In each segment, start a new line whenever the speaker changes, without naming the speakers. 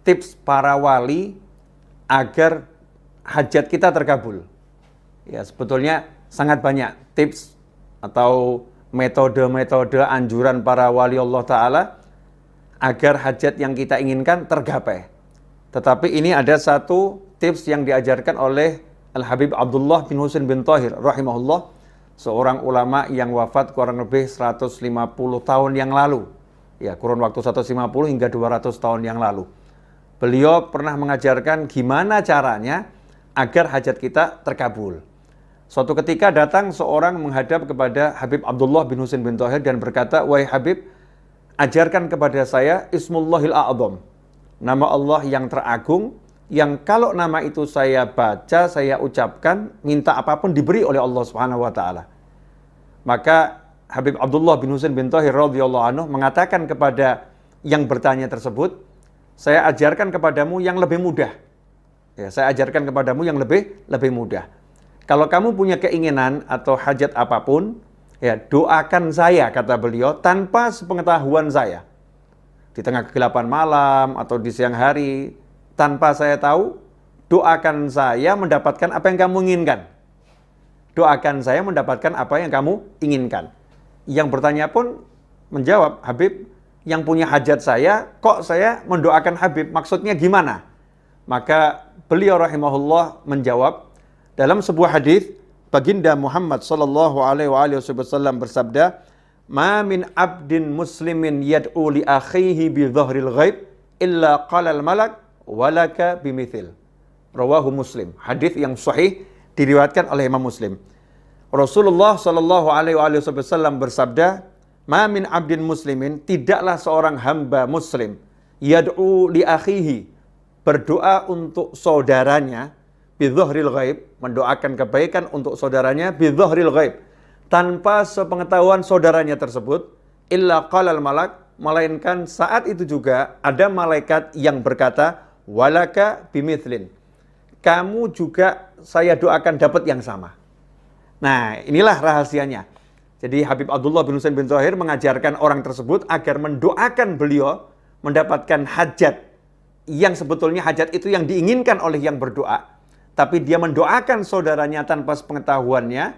tips para wali agar hajat kita terkabul. Ya, sebetulnya sangat banyak tips atau metode-metode anjuran para wali Allah Ta'ala agar hajat yang kita inginkan tergapai. Tetapi ini ada satu tips yang diajarkan oleh Al-Habib Abdullah bin Husain bin Thahir rahimahullah, seorang ulama yang wafat kurang lebih 150 tahun yang lalu. Ya, kurun waktu 150 hingga 200 tahun yang lalu. Beliau pernah mengajarkan gimana caranya agar hajat kita terkabul. Suatu ketika datang seorang menghadap kepada Habib Abdullah bin Husain bin Thahir dan berkata, "Wahai Habib, ajarkan kepada saya Ismullahil A'zam, nama Allah yang teragung, yang kalau nama itu saya baca, saya ucapkan, minta apapun diberi oleh Allah Subhanahu wa taala." Maka Habib Abdullah bin Husain bin Thahir radhiyallahu anhu mengatakan kepada yang bertanya tersebut, "Saya ajarkan kepadamu yang lebih mudah." Ya, saya ajarkan kepadamu yang lebih mudah. Kalau kamu punya keinginan atau hajat apapun, ya doakan saya, kata beliau, tanpa sepengetahuan saya. Di tengah kegelapan malam atau di siang hari, tanpa saya tahu, doakan saya mendapatkan apa yang kamu inginkan. Doakan saya mendapatkan apa yang kamu inginkan. Yang bertanya pun menjawab, "Habib, yang punya hajat saya, kok saya mendoakan Habib? Maksudnya gimana?" Maka beliau rahimahullah menjawab, dalam sebuah hadis baginda Muhammad sallallahu alaihi wasallam bersabda, "Ma min abdin muslimin yad'u li akhihi bi dhahril ghaib illa qala al malak walaka bimithil." Rawahu Muslim. Hadis yang sahih diriwayatkan oleh Imam Muslim. Rasulullah sallallahu alaihi wasallam bersabda, "Ma min abdin muslimin," tidaklah seorang hamba muslim, yad'u li akhihi, berdoa untuk saudaranya, bidzahril ghaib, mendoakan kebaikan untuk saudaranya, bidzahril ghaib, tanpa sepengetahuan saudaranya tersebut, illa qalal malak, melainkan saat itu juga ada malaikat yang berkata, walaka bimithlin, kamu juga saya doakan dapat yang sama. Nah, inilah rahasianya. Jadi Habib Abdullah bin Husain bin Thahir mengajarkan orang tersebut agar mendoakan beliau mendapatkan hajat yang sebetulnya hajat itu yang diinginkan oleh yang berdoa, tapi dia mendoakan saudaranya tanpa sepengetahuannya.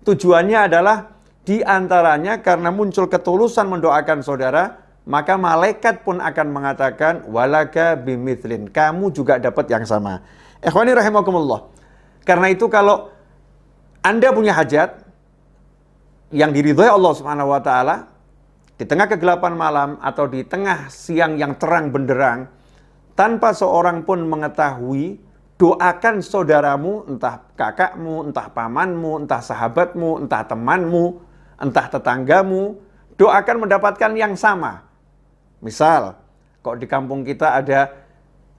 Tujuannya adalah diantaranya karena muncul ketulusan mendoakan saudara, maka malaikat pun akan mengatakan, walaka bimithlin, kamu juga dapat yang sama. Ikhwani rahimakumullah. Karena itu kalau Anda punya hajat yang diridhai Allah Subhanahu wa taala, di tengah kegelapan malam atau di tengah siang yang terang benderang, tanpa seorang pun mengetahui, doakan saudaramu, entah kakakmu, entah pamanmu, entah sahabatmu, entah temanmu, entah tetanggamu, doakan mendapatkan yang sama. Misal, kok di kampung kita ada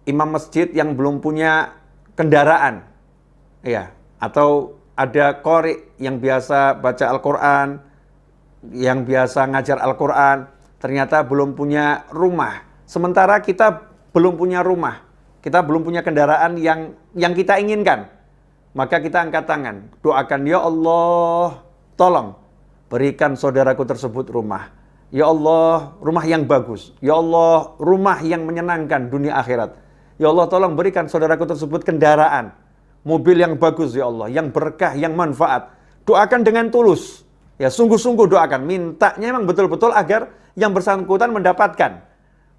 imam masjid yang belum punya kendaraan, ya, atau ada qori yang biasa baca Al-Quran, yang biasa ngajar Al-Quran, ternyata belum punya rumah. Sementara kita belum punya rumah, kita belum punya kendaraan yang kita inginkan, maka kita angkat tangan, doakan, ya Allah, tolong berikan saudaraku tersebut rumah. Ya Allah, rumah yang bagus. Ya Allah, rumah yang menyenangkan dunia akhirat. Ya Allah, tolong berikan saudaraku tersebut kendaraan, mobil yang bagus ya Allah, yang berkah, yang manfaat. Doakan dengan tulus. Ya, sungguh-sungguh doakan. Mintanya memang betul-betul agar yang bersangkutan mendapatkan.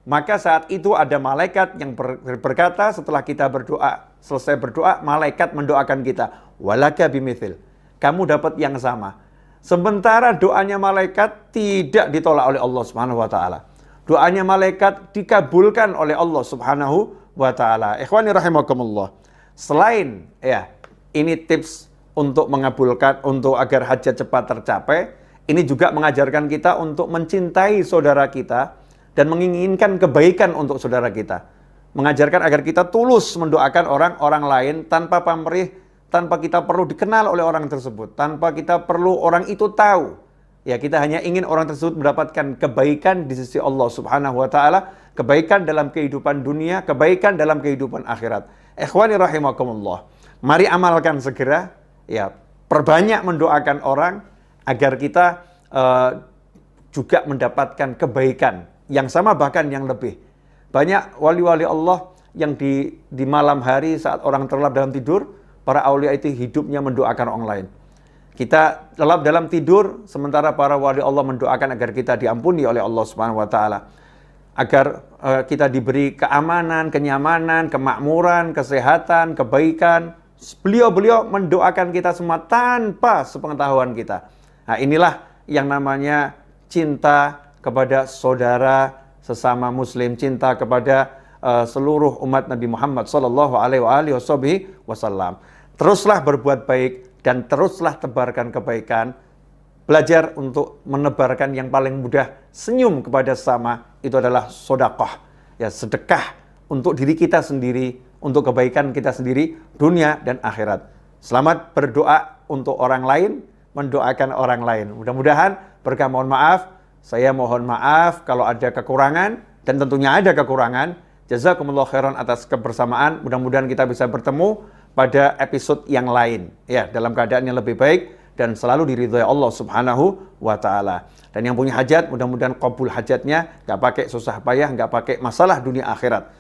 Maka saat itu ada malaikat yang berkata setelah kita berdoa, selesai berdoa, malaikat mendoakan kita. Walaka bimithil. Kamu dapat yang sama. Sementara doanya malaikat tidak ditolak oleh Allah Subhanahu wa taala. Doanya malaikat dikabulkan oleh Allah Subhanahu wa taala. Ikhwani rahimakumullah. Selain ya, ini tips untuk mengabulkan, untuk agar hajat cepat tercapai, ini juga mengajarkan kita untuk mencintai saudara kita dan menginginkan kebaikan untuk saudara kita. Mengajarkan agar kita tulus mendoakan orang-orang lain tanpa pamrih, tanpa kita perlu dikenal oleh orang tersebut, tanpa kita perlu orang itu tahu. Ya, kita hanya ingin orang tersebut mendapatkan kebaikan di sisi Allah Subhanahu wa taala, kebaikan dalam kehidupan dunia, kebaikan dalam kehidupan akhirat. Ikhwani rahimakumullah. Mari amalkan segera, ya, perbanyak mendoakan orang agar kita juga mendapatkan kebaikan yang sama bahkan yang lebih. Banyak wali-wali Allah yang di malam hari saat orang terlelap dalam tidur, para aulia itu hidupnya mendoakan orang lain. Kita terlelap dalam tidur, sementara para wali Allah mendoakan agar kita diampuni oleh Allah Subhanahu wa Ta'ala. Agar kita diberi keamanan, kenyamanan, kemakmuran, kesehatan, kebaikan. Beliau-beliau mendoakan kita semua tanpa sepengetahuan kita. Nah, inilah yang namanya cinta kepada saudara sesama muslim, cinta kepada seluruh umat Nabi Muhammad sallallahu alaihi wasallam. Teruslah berbuat baik dan teruslah tebarkan kebaikan. Belajar untuk menebarkan yang paling mudah, senyum kepada sesama, itu adalah sedekah. Ya, sedekah untuk diri kita sendiri, untuk kebaikan kita sendiri, dunia dan akhirat. Selamat berdoa untuk orang lain, mendoakan orang lain. Mudah-mudahan berkah. Mohon maaf, saya mohon maaf kalau ada kekurangan, dan tentunya ada kekurangan. Jazakumullah khairan atas kebersamaan. Mudah-mudahan kita bisa bertemu pada episode yang lain, ya, dalam keadaan yang lebih baik dan selalu diridhoi Allah Subhanahu wa Ta'ala. Dan yang punya hajat, mudah-mudahan qabul hajatnya, nggak pakai susah payah, nggak pakai masalah dunia akhirat.